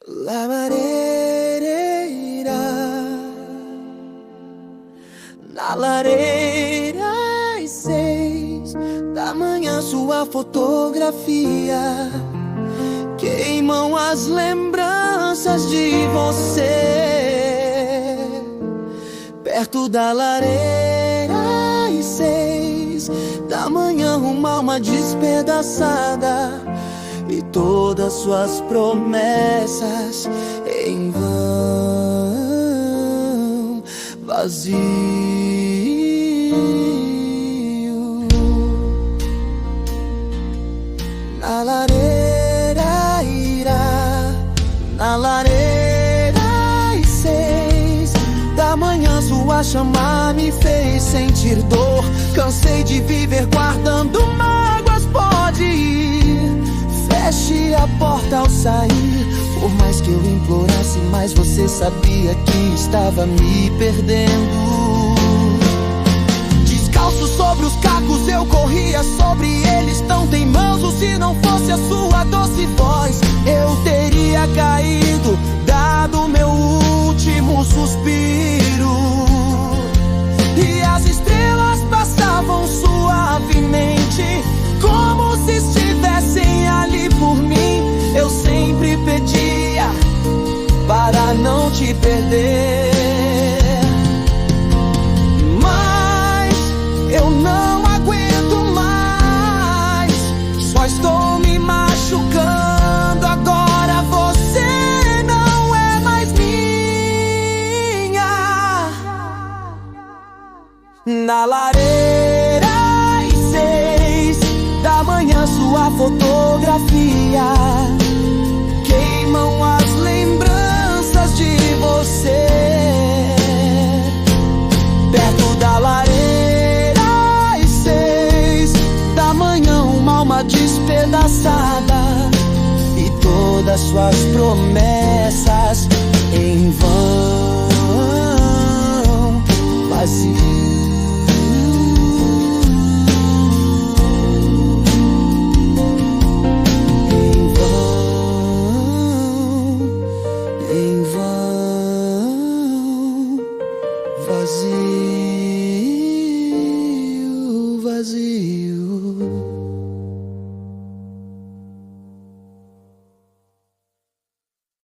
Lareira, na lareira às 6 da manhã sua fotografia queimam as lembranças de você. Perto da lareira às 6 da manhã uma alma despedaçada e todas suas promessas em vão, vazio. Na lareira irá, na lareira às 6 da manhã sua chama me fez sentir dor. Cansei de viver guardando mágoas, pode ir. Feche a porta ao sair. Por mais que eu implorasse, mas você sabia que estava me perdendo. Descalço sobre os cacos eu corria sobre eles, tão teimoso. Se não fosse a sua doce voz, eu teria caído, dado meu último suspiro. E as estrelas passavam suavemente, como se estivessem ali por mim. Eu sempre pedia para não te perder, mas eu não aguento mais. Só estou me machucando agora. Você não é mais minha. Na lareira às 6 da manhã sua fotografia queimam as lembranças de você. Perto da lareira às 6 da manhã uma alma despedaçada e todas suas promessas em vão, vazio. Em vão, vazio.